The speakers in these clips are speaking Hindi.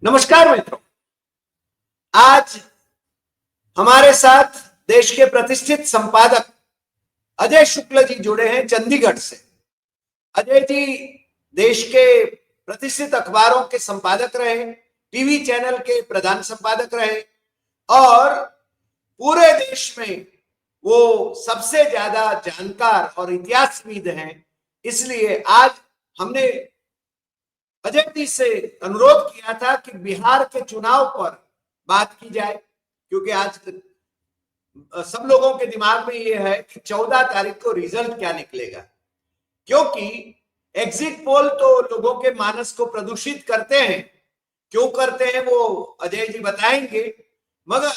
नमस्कार मित्रों। आज हमारे साथ देश के प्रतिष्ठित संपादक अजय शुक्ल जी जुड़े हैं चंडीगढ़ से। अजय जी देश के प्रतिष्ठित अखबारों के संपादक रहे, टीवी चैनल के प्रधान संपादक रहे और पूरे देश में वो सबसे ज्यादा जानकार और इतिहासविद हैं। इसलिए आज हमने अजय जी से अनुरोध किया था कि बिहार के चुनाव पर बात की जाए, क्योंकि आज सब लोगों के दिमाग में ये है कि 14 तारीख को रिजल्ट क्या निकलेगा। क्योंकि एग्जिट पोल तो लोगों के मानस को प्रदूषित करते हैं, क्यों करते हैं वो अजय जी बताएंगे। मगर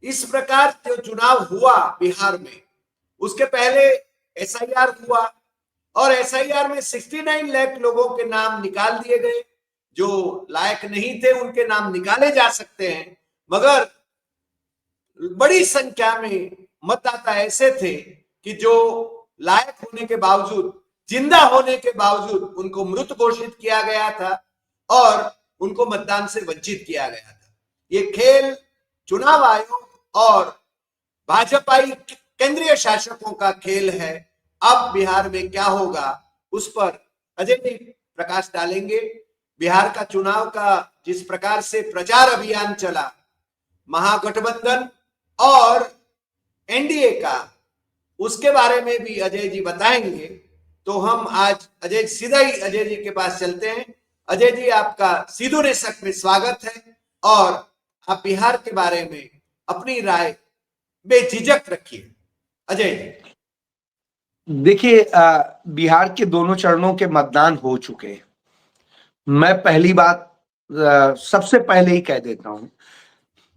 इस प्रकार जो चुनाव हुआ बिहार में, उसके पहले एसआईआर हुआ और एसआईआर में 69 लाख लोगों के नाम निकाल दिए गए। जो लायक नहीं थे उनके नाम निकाले जा सकते हैं, मगर बड़ी संख्या में मतदाता ऐसे थे कि जो लायक होने के बावजूद, जिंदा होने के बावजूद उनको मृत घोषित किया गया था और उनको मतदान से वंचित किया गया था। ये खेल चुनाव आयोग और भाजपाई केंद्रीय शासकों का खेल है। अब बिहार में क्या होगा उस पर अजय जी प्रकाश डालेंगे। बिहार का चुनाव का जिस प्रकार से प्रचार अभियान चला, महागठबंधन और एनडीए का, उसके बारे में भी अजय जी बताएंगे। तो हम आज सीधा ही अजय जी के पास चलते हैं। अजय जी, आपका सीधू नेशक में स्वागत है और आप बिहार के बारे में अपनी राय बेझिझक रखिए। अजय जी। देखिए, बिहार के दोनों चरणों के मतदान हो चुके हैं। मैं पहली बात सबसे पहले ही कह देता हूं,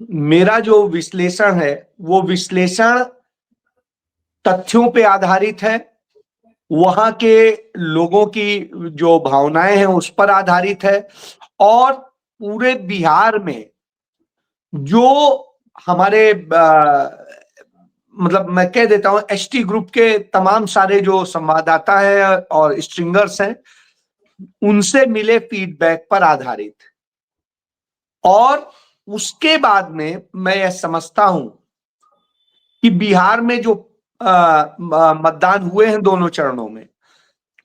मेरा जो विश्लेषण है वो विश्लेषण तथ्यों पे आधारित है, वहां के लोगों की जो भावनाएं हैं उस पर आधारित है और पूरे बिहार में जो हमारे मतलब मैं कह देता हूं एसटी ग्रुप के तमाम सारे जो संवाददाता हैं और स्ट्रिंगर्स हैं, उनसे मिले फीडबैक पर आधारित। और उसके बाद में मैं यह समझता हूं कि बिहार में जो मतदान हुए हैं दोनों चरणों में,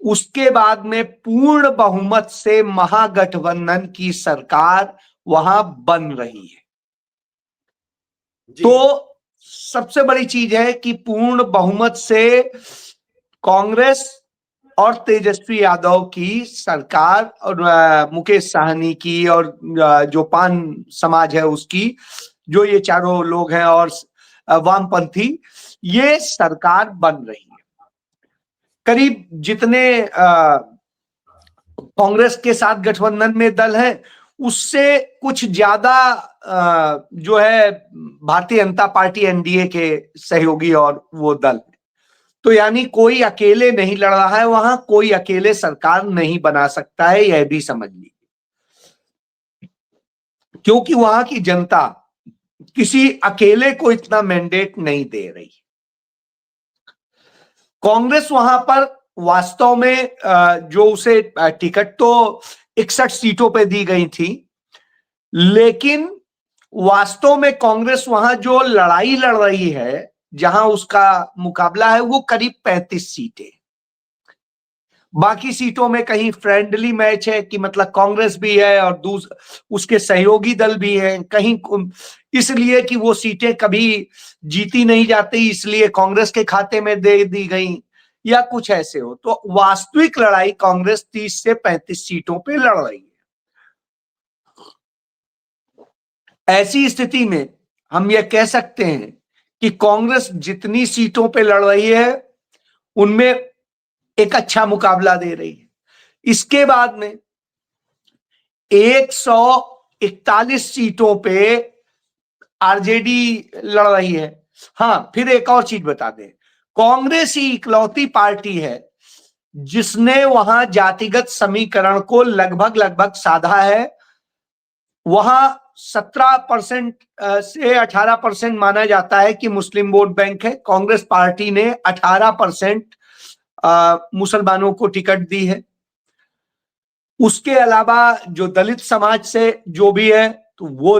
उसके बाद में पूर्ण बहुमत से महागठबंधन की सरकार वहां बन रही है। तो सबसे बड़ी चीज है कि पूर्ण बहुमत से कांग्रेस और तेजस्वी यादव की सरकार और मुकेश साहनी की और जो पान समाज है उसकी, जो ये चारों लोग हैं और वामपंथी, ये सरकार बन रही है। करीब जितने कांग्रेस के साथ गठबंधन में दल है उससे कुछ ज्यादा जो है भारतीय जनता पार्टी एनडीए के सहयोगी और वो दल। तो यानी कोई अकेले नहीं लड़ रहा है वहां, कोई अकेले सरकार नहीं बना सकता है, यह भी समझ लीजिए। क्योंकि वहां की जनता किसी अकेले को इतना मैंडेट नहीं दे रही। कांग्रेस वहां पर वास्तव में जो उसे टिकट तो 61 सीटों पे दी गई थी, लेकिन वास्तव में कांग्रेस वहां जो लड़ाई लड़ रही है, जहां उसका मुकाबला है, वो करीब 35 सीटें। बाकी सीटों में कहीं फ्रेंडली मैच है कि मतलब कांग्रेस भी है और उसके सहयोगी दल भी हैं, कहीं इसलिए कि वो सीटें कभी जीती नहीं जाती इसलिए कांग्रेस के खाते में दे दी गई, या कुछ ऐसे हो। तो वास्तविक लड़ाई कांग्रेस 30 से 35 सीटों पे लड़ रही है। ऐसी स्थिति में हम यह कह सकते हैं कि कांग्रेस जितनी सीटों पे लड़ रही है उनमें एक अच्छा मुकाबला दे रही है। इसके बाद में 141 सीटों पे आरजेडी लड़ रही है। हाँ, फिर एक और चीज बता दें, कांग्रेस ही इकलौती पार्टी है जिसने वहां जातिगत समीकरण को लगभग साधा है। वहां 17% से 18% माना जाता है कि मुस्लिम वोट बैंक है। कांग्रेस पार्टी ने 18% मुसलमानों को टिकट दी है। उसके अलावा जो दलित समाज से जो भी है तो वो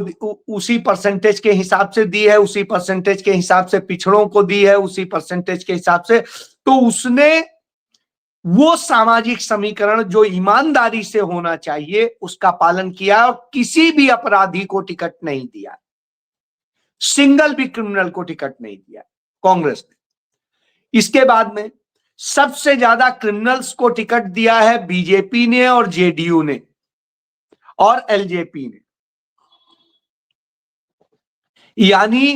उसी परसेंटेज के हिसाब से दी है, उसी परसेंटेज के हिसाब से पिछड़ों को दी है, उसी परसेंटेज के हिसाब से। तो उसने वो सामाजिक समीकरण जो ईमानदारी से होना चाहिए उसका पालन किया और किसी भी अपराधी को टिकट नहीं दिया, सिंगल भी क्रिमिनल को टिकट नहीं दिया कांग्रेस ने। इसके बाद में सबसे ज्यादा क्रिमिनल्स को टिकट दिया है बीजेपी ने और जेडीयू ने और एलजेपी ने। यानी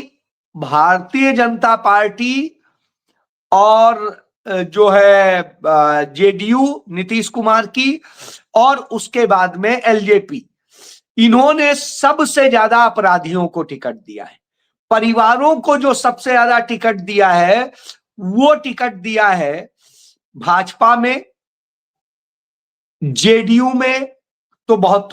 भारतीय जनता पार्टी और जो है जेडीयू नीतीश कुमार की और उसके बाद में एलजेपी, इन्होंने सबसे ज्यादा अपराधियों को टिकट दिया है। परिवारों को जो सबसे ज्यादा टिकट दिया है वो टिकट दिया है भाजपा में, जेडीयू में तो बहुत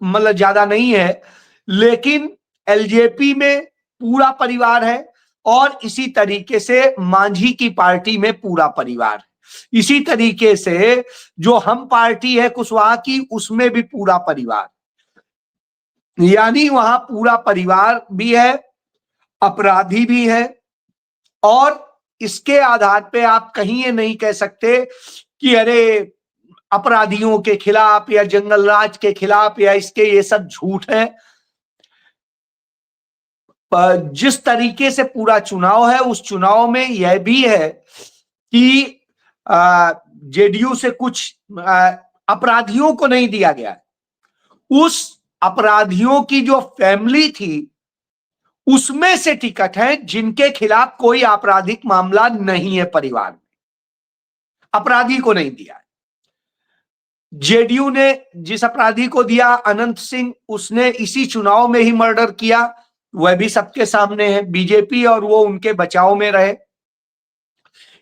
मतलब ज्यादा नहीं है, लेकिन एलजेपी में पूरा परिवार है और इसी तरीके से मांझी की पार्टी में पूरा परिवार है। इसी तरीके से जो हम पार्टी है कुशवाहा की उसमें भी पूरा परिवार, यानी वहां पूरा परिवार भी है, अपराधी भी है। और इसके आधार पे आप कहीं ये नहीं कह सकते कि अरे अपराधियों के खिलाफ या जंगल राज के खिलाफ या इसके, ये सब झूठ है। जिस तरीके से पूरा चुनाव है उस चुनाव में यह भी है कि जेडीयू से कुछ अपराधियों को नहीं दिया गया, उस अपराधियों की जो फैमिली थी उसमें से टिकट है जिनके खिलाफ कोई आपराधिक मामला नहीं है परिवार में, अपराधी को नहीं दिया। जेडीयू ने जिस अपराधी को दिया अनंत सिंह, उसने इसी चुनाव में ही मर्डर किया, वह भी सबके सामने है। बीजेपी और वो उनके बचाव में रहे।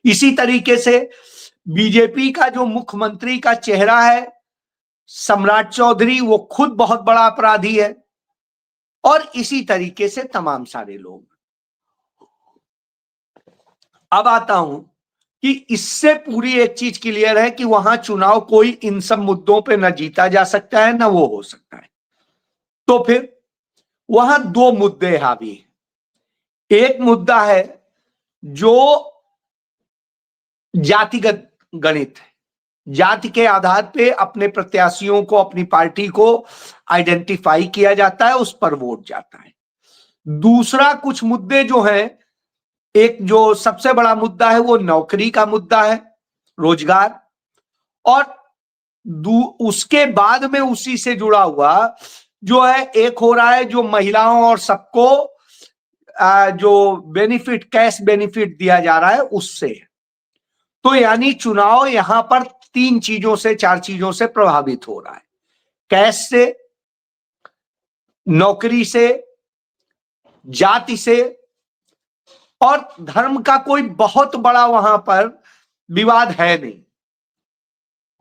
इसी तरीके से बीजेपी का जो मुख्यमंत्री का चेहरा है सम्राट चौधरी, वो खुद बहुत बड़ा अपराधी है। और इसी तरीके से तमाम सारे लोग। अब आता हूं कि इससे पूरी एक चीज क्लियर है कि वहां चुनाव कोई इन सब मुद्दों पे न जीता जा सकता है न वो हो सकता है। तो फिर वहां दो मुद्दे हावी हैं। एक मुद्दा है जो जातिगत गणित है, जाति के आधार पे अपने प्रत्याशियों को, अपनी पार्टी को आइडेंटिफाई किया जाता है, उस पर वोट जाता है। दूसरा कुछ मुद्दे जो हैं, एक जो सबसे बड़ा मुद्दा है वो नौकरी का मुद्दा है, रोजगार। और उसके बाद में उसी से जुड़ा हुआ जो है एक हो रहा है जो महिलाओं और सबको जो बेनिफिट, कैश बेनिफिट दिया जा रहा है उससे। तो यानी चुनाव यहां पर तीन चीजों से, चार चीजों से प्रभावित हो रहा है, कैश से, नौकरी से, जाति से, और धर्म का कोई बहुत बड़ा वहां पर विवाद है नहीं।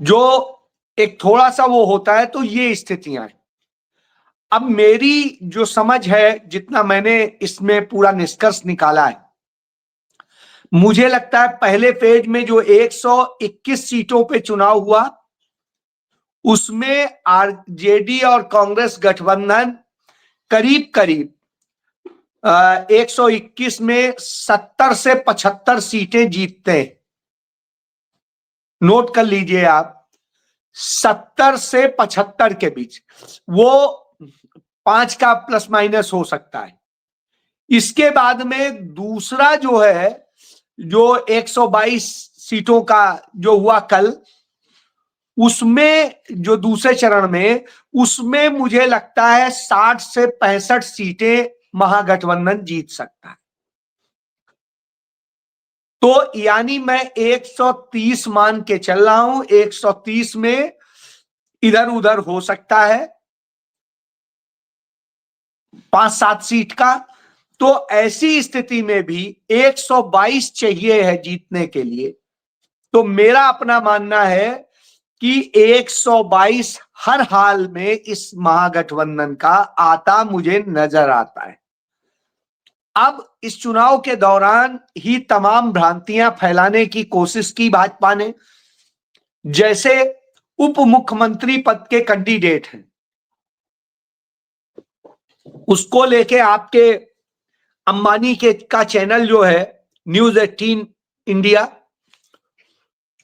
जो एक थोड़ा सा वो होता है, तो ये स्थितियां हैं। अब मेरी जो समझ है, जितना मैंने इसमें पूरा निष्कर्ष निकाला है, मुझे लगता है पहले फेज में जो 121 सीटों पे चुनाव हुआ उसमें आरजेडी और कांग्रेस गठबंधन करीब करीब 121 में 70 से 75 सीटें जीतते हैं। नोट कर लीजिए आप, 70 से 75 के बीच, वो 5 का प्लस माइनस हो सकता है। इसके बाद में दूसरा जो है, जो 122 सीटों का जो हुआ कल, उसमें जो दूसरे चरण में, उसमें मुझे लगता है 60 से 65 सीटें महागठबंधन जीत सकता है। तो यानी मैं 130 मान के चल रहा हूं, 130 में इधर उधर हो सकता है 5-7 सीट का। तो ऐसी स्थिति में भी 122 चाहिए है जीतने के लिए। तो मेरा अपना मानना है कि 122 हर हाल में इस महागठबंधन का आता मुझे नजर आता है। अब इस चुनाव के दौरान ही तमाम भ्रांतियां फैलाने की कोशिश की भाजपा ने। जैसे उप मुख्यमंत्री पद के कैंडिडेट हैं। उसको लेके आपके अंबानी के का चैनल जो है न्यूज 18 इंडिया,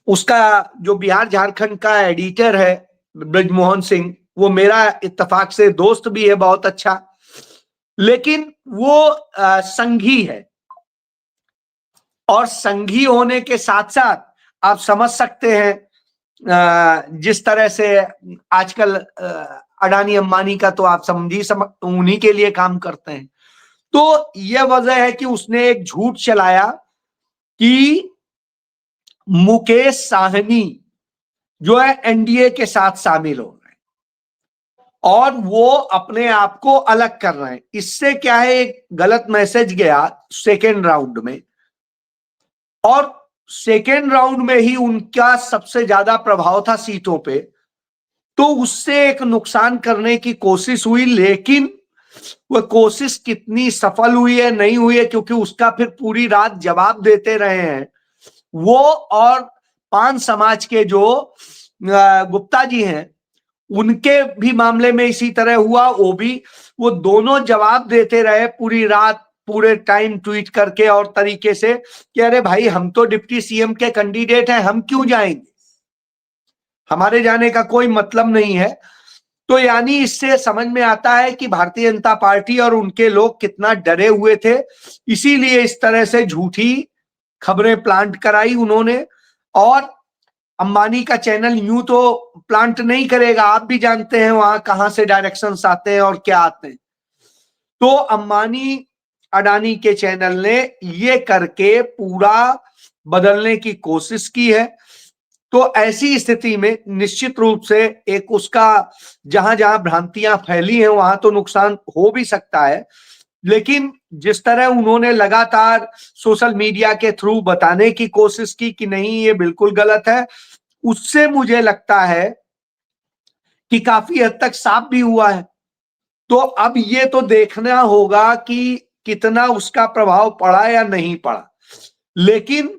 उसका जो बिहार झारखंड का एडिटर है ब्रजमोहन सिंह, वो मेरा इत्तेफाक से दोस्त भी है, बहुत अच्छा, लेकिन वो संघी है। और संघी होने के साथ साथ आप समझ सकते हैं जिस तरह से आजकल अडानी अंबानी का तो आप उन्हीं के लिए काम करते हैं। तो यह वजह है कि उसने एक झूठ चलाया कि मुकेश साहनी जो है एनडीए के साथ शामिल हो रहे हैं और वो अपने आप को अलग कर रहे हैं। इससे क्या है, एक गलत मैसेज गया सेकेंड राउंड में, और सेकेंड राउंड में ही उनका सबसे ज्यादा प्रभाव था सीटों पे, तो उससे एक नुकसान करने की कोशिश हुई। लेकिन वह कोशिश कितनी सफल हुई है नहीं हुई है, क्योंकि उसका फिर पूरी रात जवाब देते रहे हैं वो, और पान समाज के जो गुप्ता जी हैं उनके भी मामले में इसी तरह हुआ। वो दोनों जवाब देते रहे पूरी रात, पूरे टाइम ट्वीट करके और तरीके से कि अरे भाई, हम तो डिप्टी सीएम के कैंडिडेट हैं, हम क्यों जाएंगे, हमारे जाने का कोई मतलब नहीं है। तो यानी इससे समझ में आता है कि भारतीय जनता पार्टी और उनके लोग कितना डरे हुए थे, इसीलिए इस तरह से झूठी खबरें प्लांट कराई उन्होंने। और अंबानी का चैनल यूं तो प्लांट नहीं करेगा, आप भी जानते हैं वहां कहां से डायरेक्शंस आते हैं और क्या आते हैं। तो अंबानी अडानी के चैनल ने ये करके पूरा बदलने की कोशिश की है। तो ऐसी स्थिति में निश्चित रूप से एक उसका जहां जहां भ्रांतियां फैली हैं वहां तो नुकसान हो भी सकता है, लेकिन जिस तरह उन्होंने लगातार सोशल मीडिया के थ्रू बताने की कोशिश की कि नहीं ये बिल्कुल गलत है, उससे मुझे लगता है कि काफी हद तक साफ भी हुआ है। तो अब ये तो देखना होगा कि कितना उसका प्रभाव पड़ा या नहीं पड़ा। लेकिन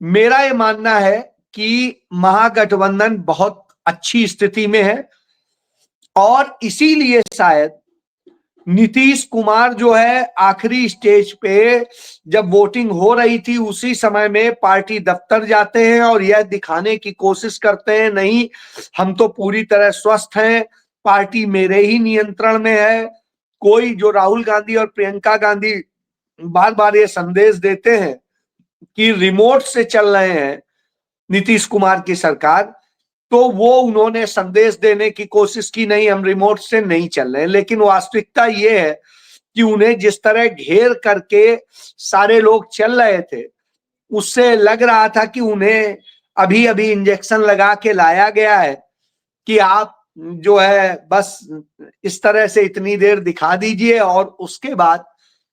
मेरा ये मानना है कि महागठबंधन बहुत अच्छी स्थिति में है और इसीलिए शायद नीतीश कुमार जो है आखिरी स्टेज पे जब वोटिंग हो रही थी उसी समय में पार्टी दफ्तर जाते हैं और यह दिखाने की कोशिश करते हैं, नहीं हम तो पूरी तरह स्वस्थ हैं, पार्टी मेरे ही नियंत्रण में है। कोई जो राहुल गांधी और प्रियंका गांधी बार बार ये संदेश देते हैं कि रिमोट से चल रहे हैं नीतीश कुमार की सरकार, तो वो उन्होंने संदेश देने की कोशिश की नहीं हम रिमोट से नहीं चल रहे हैं। लेकिन वास्तविकता ये है कि उन्हें जिस तरह घेर करके सारे लोग चल रहे थे उससे लग रहा था कि उन्हें अभी अभी इंजेक्शन लगा के लाया गया है कि आप जो है बस इस तरह से इतनी देर दिखा दीजिए और उसके बाद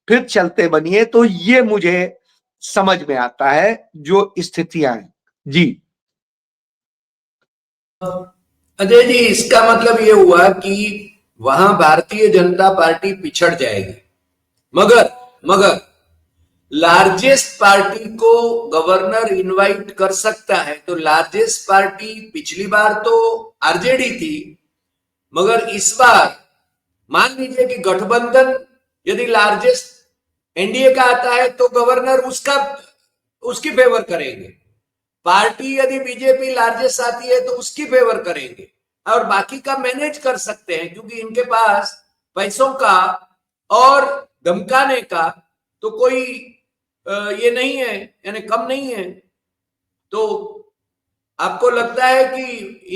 फिर चलते बनिए। तो ये मुझे समझ में आता है जो स्थितियां हैं। जी अजय जी, इसका मतलब ये हुआ कि वहां भारतीय जनता पार्टी पिछड़ जाएगी, मगर मगर लार्जेस्ट पार्टी को गवर्नर इनवाइट कर सकता है। तो लार्जेस्ट पार्टी पिछली बार तो आरजेडी थी, मगर इस बार मान लीजिए कि गठबंधन यदि लार्जेस्ट एनडीए का आता है तो गवर्नर उसकी फेवर करेंगे। पार्टी यदि बीजेपी लार्जेस्ट आती है तो उसकी फेवर करेंगे और बाकी का मैनेज कर सकते हैं, क्योंकि इनके पास पैसों का और धमकाने का तो कोई ये नहीं है, यानी कम नहीं है। तो आपको लगता है कि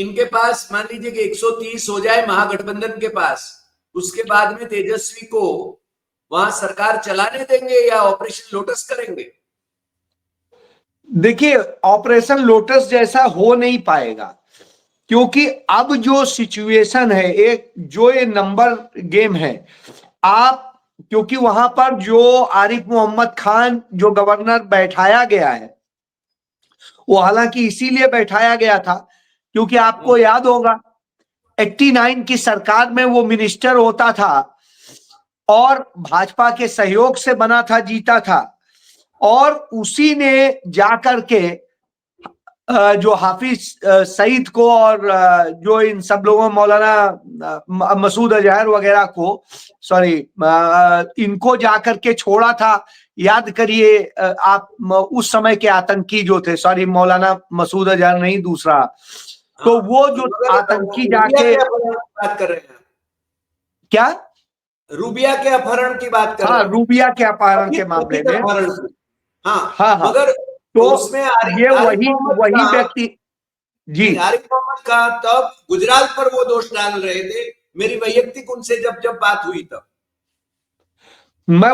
इनके पास मान लीजिए कि 130 हो जाए महागठबंधन के पास, उसके बाद में तेजस्वी को वहां सरकार चलाने देंगे या ऑपरेशन लोटस करेंगे? देखिए, ऑपरेशन लोटस जैसा हो नहीं पाएगा, क्योंकि अब जो सिचुएशन है, एक जो ये नंबर गेम है, आप क्योंकि वहां पर जो आरिफ मोहम्मद खान जो गवर्नर बैठाया गया है वो हालांकि इसीलिए बैठाया गया था क्योंकि आपको याद होगा 89 की सरकार में वो मिनिस्टर होता था और भाजपा के सहयोग से बना था, जीता था, और उसी ने जाकर के जो हाफिज सईद को और जो इन सब लोगों मौलाना मसूद अजहर वगैरह को, सॉरी, इनको जाकर के छोड़ा था। याद करिए आप उस समय के आतंकी जो थे, सॉरी मौलाना मसूद अजहर नहीं, दूसरा, तो वो जो मगर आतंकी रूबिया जाके, के अपहरण की बात कर रहे हैं, क्या, रूबिया के अपहरण की बात कर रहे हाँ, हैं, रूबिया के अपहरण के मामले कथित में, अपहरण की। हाँ, हाँ हाँ, मगर तो उसमें ये आरिफ वही मोहम्मद वही का, व्यक्ति, जी, नहीं, आरिफ मोहम्मद का तब गुजरात पर वो दोष डाल रहे थे। मेरी वैयक्तिक उनसे जब जब बात हुई तब मैं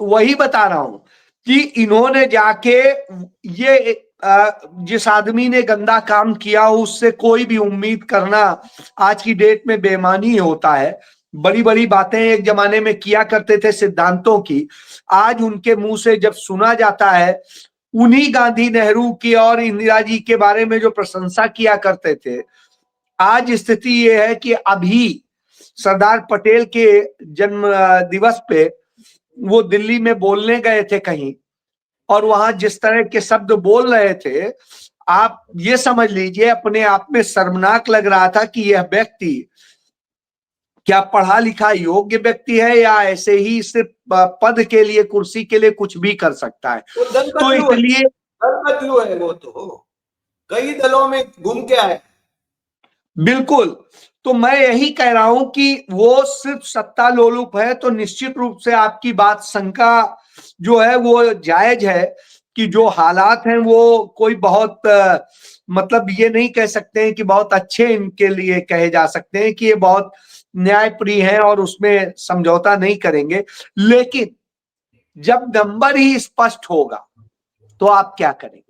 वही बता रहा हूं कि इन्होंने जाके ये जिस आदमी ने गंदा काम किया उससे कोई भी उम्मीद करना आज की डेट में बेईमानी होता है। बड़ी बड़ी बातें एक जमाने में किया करते थे सिद्धांतों की, आज उनके मुंह से जब सुना जाता है, उन्हीं गांधी नेहरू की और इंदिरा जी के बारे में जो प्रशंसा किया करते थे, आज स्थिति ये है कि अभी सरदार पटेल के जन्म दिवस पे वो दिल्ली में बोलने गए थे कहीं, और वहां जिस तरह के शब्द बोल रहे थे, आप ये समझ लीजिए अपने आप में शर्मनाक लग रहा था कि यह व्यक्ति क्या पढ़ा लिखा योग्य व्यक्ति है या ऐसे ही सिर्फ पद के लिए, कुर्सी के लिए कुछ भी कर सकता है। वो दल तो बदलू है, इसलिए दल बदलू है, वो तो कई दलों में घूम के आए। बिल्कुल, तो मैं यही कह रहा हूं कि वो सिर्फ सत्ता लोलुप है, तो निश्चित रूप से आपकी बात, शंका जो है वो जायज है कि जो हालात हैं वो कोई बहुत मतलब ये नहीं कह सकते हैं कि बहुत अच्छे इनके लिए कहे जा सकते हैं कि ये बहुत न्यायप्रिय हैं और उसमें समझौता नहीं करेंगे। लेकिन जब नंबर ही स्पष्ट होगा तो आप क्या करेंगे?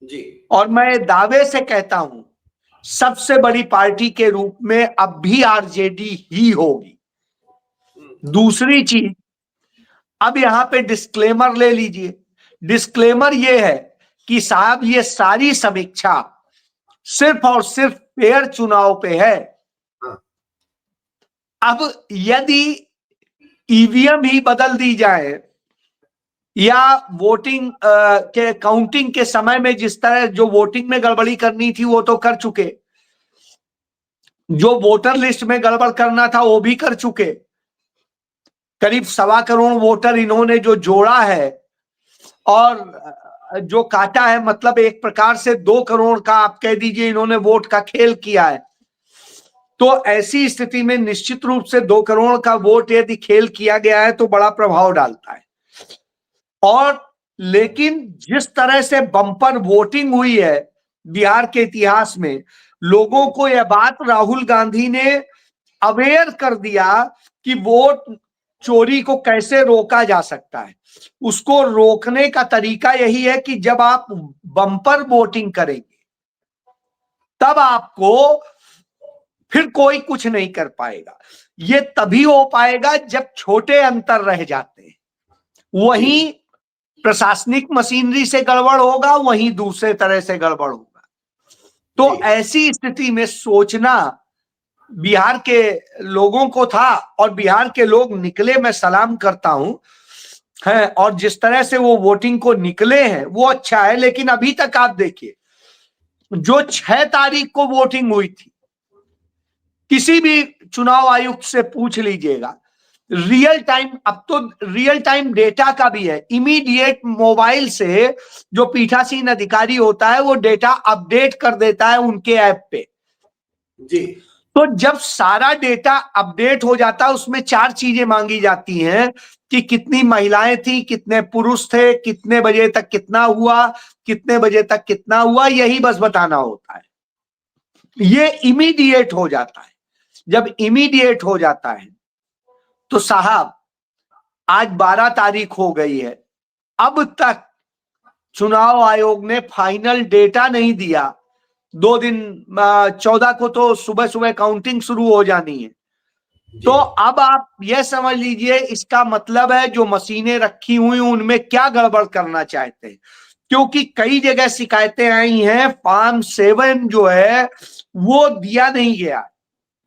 जी, और मैं दावे से कहता हूं सबसे बड़ी पार्टी के रूप में अब भी आरजेडी ही होगी। दूसरी चीज, अब यहां पे डिस्क्लेमर ले लीजिए। डिस्क्लेमर ये है कि साहब ये सारी समीक्षा सिर्फ और सिर्फ फेयर चुनाव पे है। हाँ, अब यदि ईवीएम ही बदल दी जाए या वोटिंग के काउंटिंग के समय में जिस तरह जो वोटिंग में गड़बड़ी करनी थी वो तो कर चुके, जो वोटर लिस्ट में गड़बड़ करना था वो भी कर चुके, करीब 1.25 करोड़ वोटर इन्होंने जो जोड़ा है और जो काटा है, मतलब एक प्रकार से 2 करोड़ का आप कह दीजिए इन्होंने वोट का खेल किया है। तो ऐसी स्थिति में निश्चित रूप से 2 करोड़ का वोट यदि खेल किया गया है तो बड़ा प्रभाव डालता है। और लेकिन जिस तरह से बम्पर वोटिंग हुई है बिहार के इतिहास में, लोगों को यह बात राहुल गांधी ने अवेयर कर दिया कि वोट चोरी को कैसे रोका जा सकता है। उसको रोकने का तरीका यही है कि जब आप बम्पर वोटिंग करेंगे तब आपको फिर कोई कुछ नहीं कर पाएगा। ये तभी हो पाएगा जब छोटे अंतर रह जाते हैं, वहीं प्रशासनिक मशीनरी से गड़बड़ होगा, वहीं दूसरे तरह से गड़बड़ होगा। तो ऐसी स्थिति में सोचना बिहार के लोगों को था, और बिहार के लोग निकले, मैं सलाम करता हूं है, और जिस तरह से वो वोटिंग को निकले हैं वो अच्छा है। लेकिन अभी तक आप देखिए, जो 6 तारीख को वोटिंग हुई थी, किसी भी चुनाव आयुक्त से पूछ लीजिएगा, रियल टाइम, अब तो रियल टाइम डेटा का भी है, इमीडिएट मोबाइल से जो पीठासीन अधिकारी होता है वो डेटा अपडेट कर देता है उनके ऐप पे। जी, तो जब सारा डेटा अपडेट हो जाता है, उसमें 4 चीजें मांगी जाती हैं कि कितनी महिलाएं थी, कितने पुरुष थे, कितने बजे तक कितना हुआ, कितने बजे तक कितना हुआ, यही बस बताना होता है। ये इमीडिएट हो जाता है। जब इमीडिएट हो जाता है तो साहब आज 12 तारीख हो गई है, अब तक चुनाव आयोग ने फाइनल डेटा नहीं दिया। 2 दिन 14 को तो सुबह सुबह काउंटिंग शुरू हो जानी है। तो अब आप यह समझ लीजिए, इसका मतलब है जो मशीनें रखी हुई उनमें क्या गड़बड़ करना चाहते हैं, क्योंकि कई जगह शिकायतें आई हैं फॉर्म 7 जो है वो दिया नहीं गया,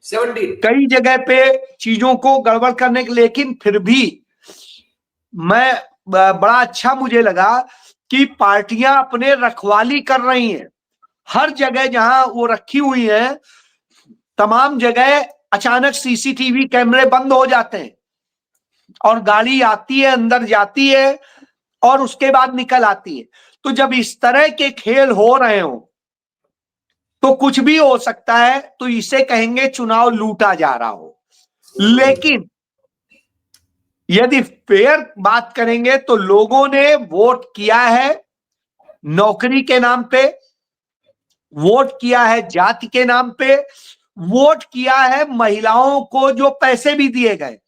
17 कई जगह पे चीजों को गड़बड़ करने के। लेकिन फिर भी मैं बड़ा अच्छा मुझे लगा कि पार्टियां अपने रखवाली कर रही हैं। हर जगह जहां वो रखी हुई है, तमाम जगह अचानक सीसीटीवी कैमरे बंद हो जाते हैं और गाड़ी आती है, अंदर जाती है और उसके बाद निकल आती है। तो जब इस तरह के खेल हो रहे हो तो कुछ भी हो सकता है, तो इसे कहेंगे चुनाव लूटा जा रहा हो। लेकिन यदि फेयर बात करेंगे तो लोगों ने वोट किया है नौकरी के नाम पे, वोट किया है जाति के नाम पे, वोट किया है महिलाओं को जो पैसे भी दिए गए।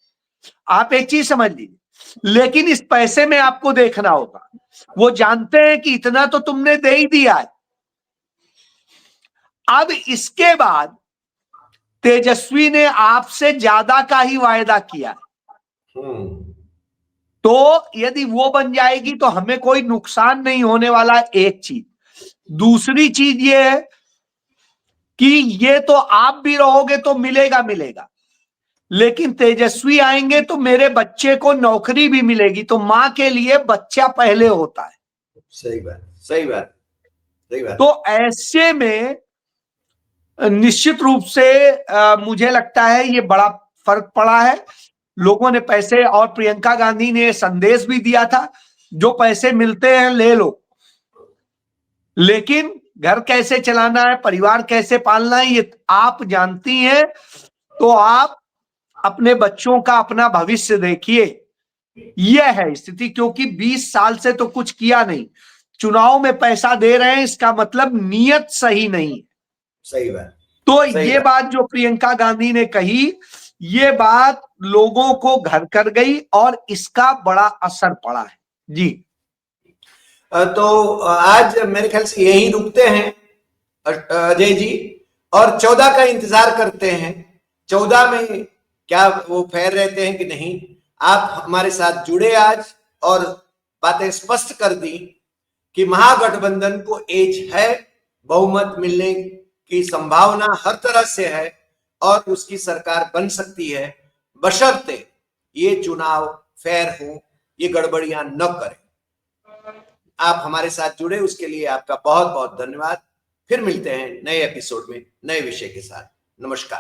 आप एक चीज समझ लीजिए, लेकिन इस पैसे में आपको देखना होगा, वो जानते हैं कि इतना तो तुमने दे ही दिया है। अब इसके बाद तेजस्वी ने आपसे ज्यादा का ही वायदा किया, तो यदि वो बन जाएगी तो हमें कोई नुकसान नहीं होने वाला। एक चीज, दूसरी चीज ये है कि ये तो आप भी रहोगे तो मिलेगा मिलेगा, लेकिन तेजस्वी आएंगे तो मेरे बच्चे को नौकरी भी मिलेगी। तो मां के लिए बच्चा पहले होता है। सही बात, सही बात, सही बात। तो ऐसे में निश्चित रूप से मुझे लगता है ये बड़ा फर्क पड़ा है। लोगों ने पैसे, और प्रियंका गांधी ने संदेश भी दिया था, जो पैसे मिलते हैं ले लो, लेकिन घर कैसे चलाना है, परिवार कैसे पालना है, ये आप जानती हैं। तो आप अपने बच्चों का, अपना भविष्य देखिए। यह है स्थिति, क्योंकि 20 साल से तो कुछ किया नहीं। चुनाव में पैसा दे रहे हैं, इसका मतलब नीयत सही नहीं है। सही बात। तो सही ये बात जो प्रियंका गांधी ने कही, ये बात लोगों को घर कर गई और इसका बड़ा असर पड़ा है। जी। तो आज मेरे ख्याल से यही रुकते हैं अजय जी, और 14 का इंतजार करते हैं। 14 में क्या वो फेयर रहते हैं कि नहीं। आप हमारे साथ जुड़े आज और बातें स्पष्ट कर दी कि महागठबंधन को एज है, बहुमत मिलने की संभावना हर तरह से है और उसकी सरकार बन सकती है, बशर्ते ये चुनाव फेयर हो, ये गड़बड़ियां न करें। आप हमारे साथ जुड़े उसके लिए आपका बहुत बहुत धन्यवाद। फिर मिलते हैं नए एपिसोड में नए विषय के साथ। नमस्कार।